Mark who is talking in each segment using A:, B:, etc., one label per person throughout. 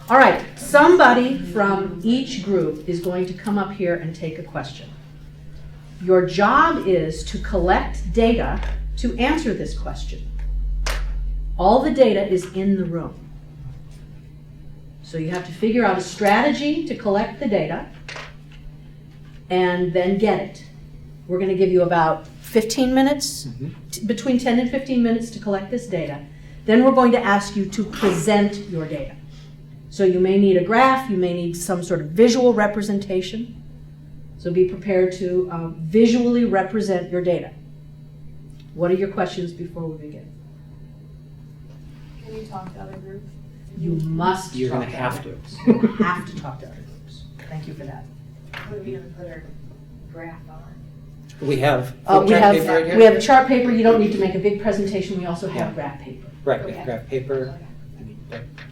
A: All right, somebody from each group is going to come up here and take a question. Your job is to collect data to answer this question. All the data is in the room. So you have to figure out a strategy to collect the data and then get it. We're going to give you about 15 minutes, between 10 and 15 minutes to collect this data. Then we're going to ask you to present your data. So you may need a graph, you may need some sort of visual representation. So be prepared to visually represent your data. What are your questions before we begin?
B: Can you talk to other groups?
A: You must
C: You're
A: talk
C: going to have to.
A: You have to talk to other groups. Thank you for that.
B: What are we going to put our graph on?
C: We have
A: We
C: chart
A: have,
C: paper right here.
A: we have a chart paper. You don't need to make a big presentation. We also have graph paper.
C: Right, we have graph paper.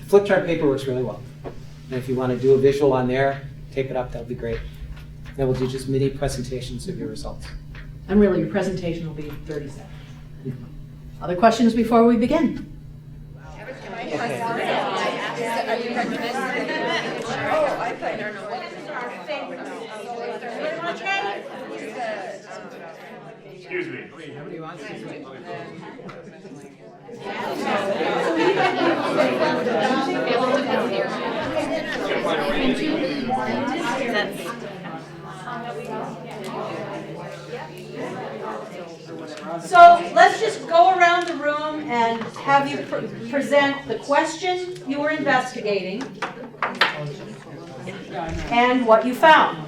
C: Flip chart paper works really well. And if you want to do a visual on there, tape it up, that'll be great. Then we'll do just mini presentations of your results.
A: And really, your presentation will be 30 seconds. Other questions before we begin?
D: Excuse me.
A: So let's just go around the room and have you present the question you were investigating and what you found.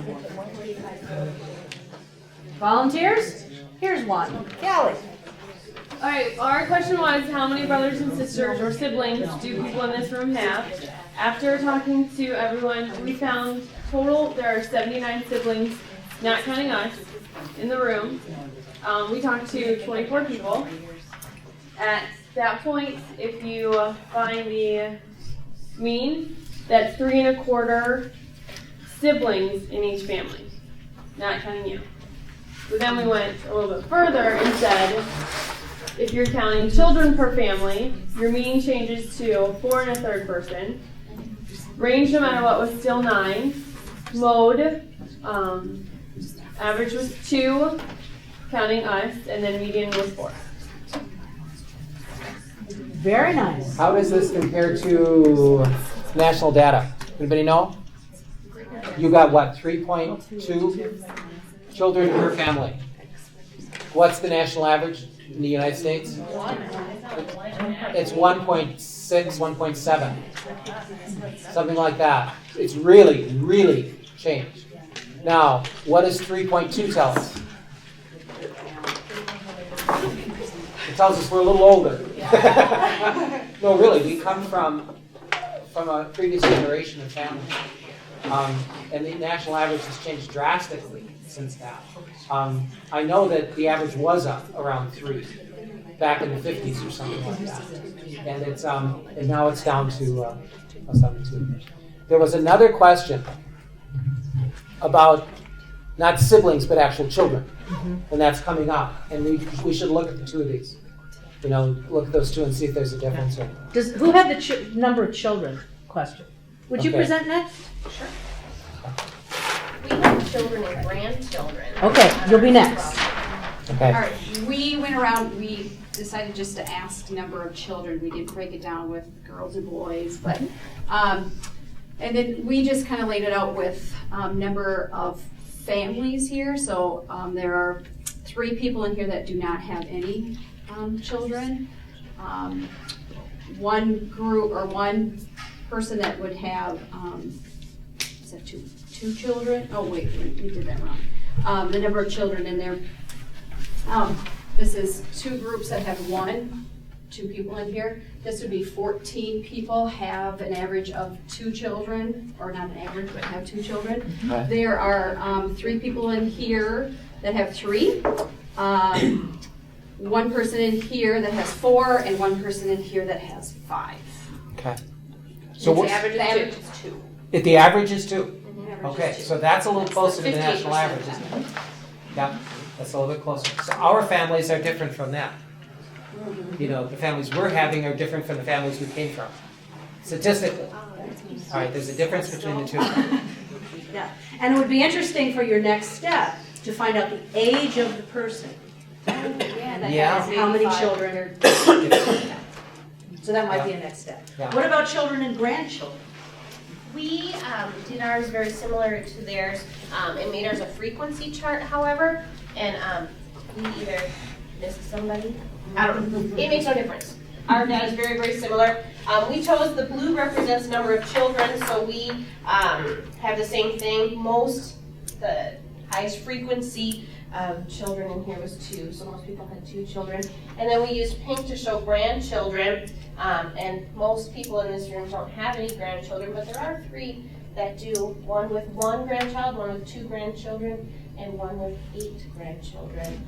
A: Volunteers? Here's one. Callie.
E: All right, our question was, how many brothers and sisters or siblings do people in this room have? After talking to everyone, we found total there are 79 siblings, not counting us, in the room. We talked to 24 people. At that point, if you find the mean, that's 3 1/4 siblings in each family, not counting you. But then we went a little bit further and said, if you're counting children per family, your mean changes to 4 1/3 person. Range no matter what was still 9. Mode, average was 2, counting us, and then median was 4.
A: Very nice.
C: How does this compare to national data? Anybody know? You got what, 3.2 children per family. What's the national average in the United States? It's 1.6, 1.7. Something like that. It's really, really changed. Now, what does 3.2 tell us? It tells us we're a little older. No, really, we come from a previous generation of families. And the national average has changed drastically since that. I know that the average was up around 3 back in the 50s or something like that. And it's and now it's down to 2. There was another question about not siblings but actual children, and that's coming up. And we should look at the two of these. You know, look at those two and see if there's a difference. Or...
A: Who had the number of children question? Would you present next?
B: Sure. We have children and grandchildren.
A: Okay, you'll be next.
C: Okay.
F: All right, we went around, we decided just to ask number of children. We didn't break it down with girls and boys, but, and then we just kind of laid it out with number of families here. So there are 3 people in here that do not have any children. One group or one person that would have, is that two children? Oh wait, we did that wrong. The number of children in there. This is 2 groups that have 2 people in here. This would be 14 people have an average of 2 children, or not an average, but have 2 children.
C: Right.
F: There are 3 people in here that have 3. 1 person in here that has 4, and 1 person in here that has 5.
C: Okay. So
B: The
C: what?
B: average is 2.
C: If the average is 2.
F: Average
C: Okay,
F: is 2.
C: so that's a little closer to the national
F: 58%.
C: average, isn't it? Yeah, that's a little bit closer. So our families are different from that. You know, the families we're having are different from the families we came from, statistically. All right, there's a difference between the two.
A: Yeah, and it would be interesting for your next step to find out the age of the person.
C: Yeah.
A: How many children? So that might be a next step.
C: Yeah.
A: What about children and grandchildren?
D: We did ours very similar to theirs. It made ours a frequency chart, however, and we either missed somebody. I don't know. It makes no difference. Our data is very, very similar. We chose the blue represents number of children, so we have the same thing. The highest frequency of children in here was 2, so most people had 2 children. And then we used pink to show grandchildren, and most people in this room don't have any grandchildren, but there are 3 that do, one with 1 grandchild, one with 2 grandchildren, and one with 8 grandchildren.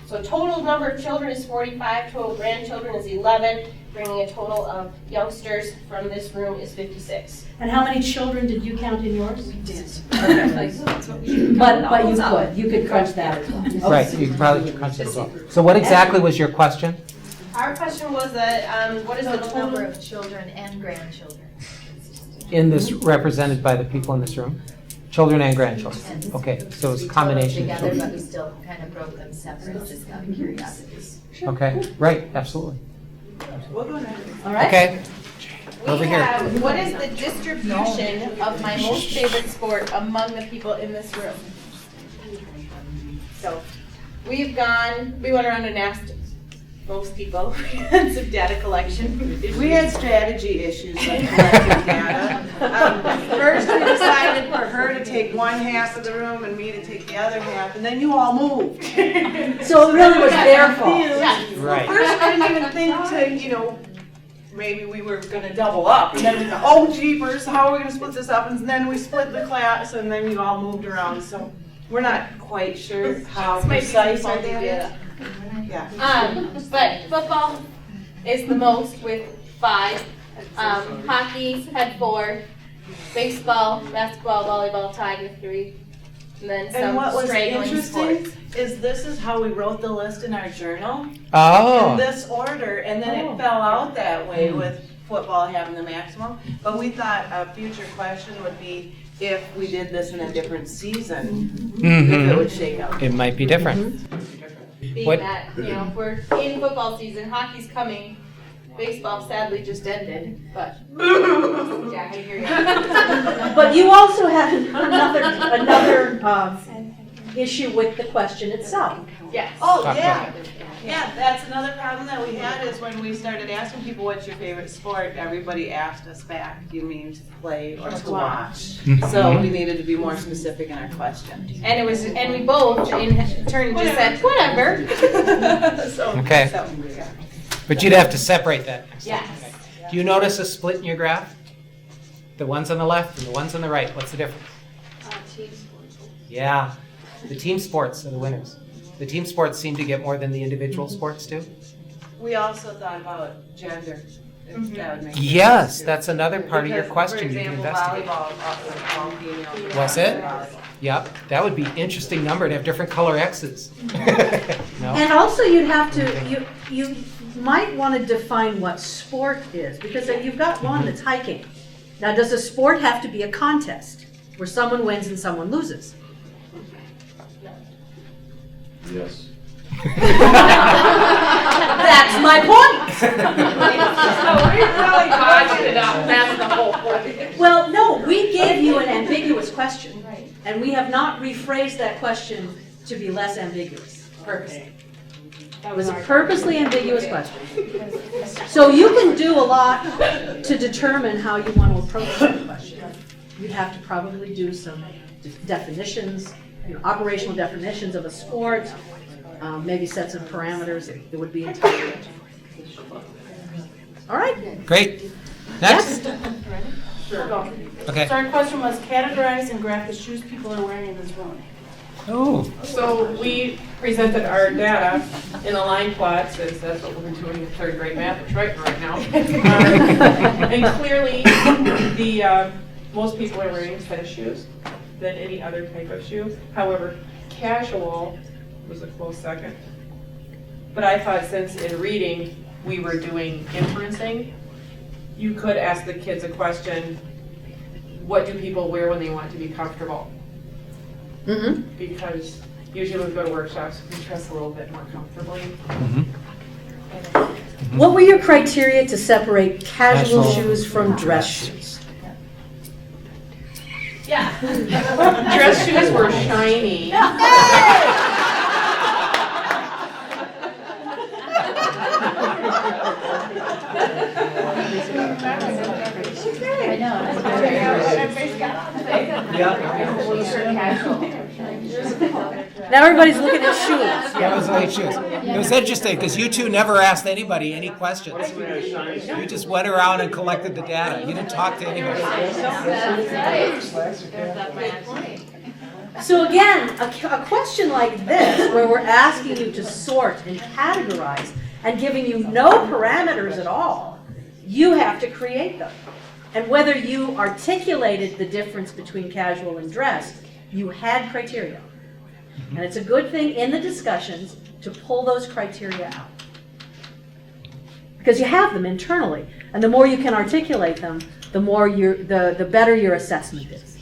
D: So total number of children is 45, total grandchildren is 11, bringing a total of youngsters from this room is 56.
A: And how many children did you count in yours? But you could crunch that as well.
C: Right, you can probably crunch it as well. So what exactly was your question?
D: Our question was what is the
G: Total number
D: total?
G: of children and grandchildren.
C: In this, represented by the people in this room? Children and grandchildren? Okay, so it's a combination of
G: Together,
C: children.
G: but we still kind of broke them separate, just out of curiosity.
C: Okay, right, absolutely.
A: All right.
C: Okay, over
B: We
C: here.
B: have, what is the distribution of my most favorite sport among the people in this room? So, we went around and asked most people, some data collection.
H: We had strategy issues with collecting data. First, we decided for her to take one half of the room and me to take the other half, and then you all moved.
A: So it really was their fault.
C: Right.
H: First, I didn't even think to, maybe we were gonna double up, and then we thought, oh jeepers, how are we gonna split this up? And then we split the class, and then you all moved around, so we're not quite sure how precise our data is. Yeah.
B: But football is the most with 5. Hockey had 4. Baseball, basketball, volleyball tied with 3. And then
H: And
B: some
H: what was
B: straggling
H: interesting
B: sports.
H: is this is how we wrote the list in our journal, in
C: Oh,
H: this order, and then it fell out that way with football having the maximum. But we thought a future question would be if we did this in a different season, if it would shake out.
C: it might be different.
B: Being
C: What-
B: that, if we're in football season, hockey's coming. Baseball sadly just ended, but yeah, I hear you.
A: But you also have another issue with the question itself.
B: Yes.
H: Oh,
C: Talk
H: yeah.
C: about
H: Yeah, that's another problem that we had is when we started asking people what's your favorite sport, everybody asked us back, do you mean to play or to watch? So we needed to be more specific in our question.
B: And we both in turn just said whatever.
C: Okay.
H: Yeah.
C: But you'd have to separate that.
B: Yes.
C: Do you notice a split in your graph? The ones on the left and the ones on the right, what's the difference? Yeah, the team sports are the winners. The team sports seem to get more than the individual sports do.
H: We also thought about gender. If that would make sense,
C: Yes,
H: too.
C: that's another part of your
H: Because,
C: question you can
H: For
C: investigate.
H: example, volleyball, all female.
C: Was it?
H: Volleyball.
C: Yep, that would be an interesting number to have different color X's. No?
A: And also you'd have to, you might want to define what sport is, because you've got one that's hiking. Now, does a sport have to be a contest where someone wins and someone loses?
I: Yes.
A: That's my point.
B: That's the whole point.
A: Well, no, we gave you an ambiguous question, and we have not rephrased that question to be less ambiguous purposely. It was a purposely ambiguous question. So you can do a lot to determine how you want to approach that question. You'd have to probably do some definitions, operational definitions of a sport, maybe set some parameters that would be entirely. All right.
C: Great. Next. Okay.
J: So our question was categorize and graph the shoes people are wearing in this room.
C: Oh.
K: So we presented our data in a line plot, since that's what we're doing in third grade math at Triton right now. And clearly, the most people are wearing tennis shoes than any other type of shoe. However, casual was a close second. But I thought since in reading we were doing inferencing, you could ask the kids a question, what do people wear when they want to be comfortable?
A: Mm-hmm.
K: Because usually when we go to workshops, we dress a little bit more comfortably.
A: What were your criteria to separate casual shoes from dress shoes?
K: Yeah. Dress shoes were shiny.
G: I know.
A: Now everybody's looking at shoes.
C: Yeah, it was like shoes. It was interesting because you two never asked anybody any questions. You just went around and collected the data. You didn't talk to anybody.
A: So again, a question like this, where we're asking you to sort and categorize and giving you no parameters at all, you have to create them. And whether you articulated the difference between casual and dress, you had criteria. And it's a good thing in the discussions to pull those criteria out. Because you have them internally. And the more you can articulate them, the more the better your assessment is.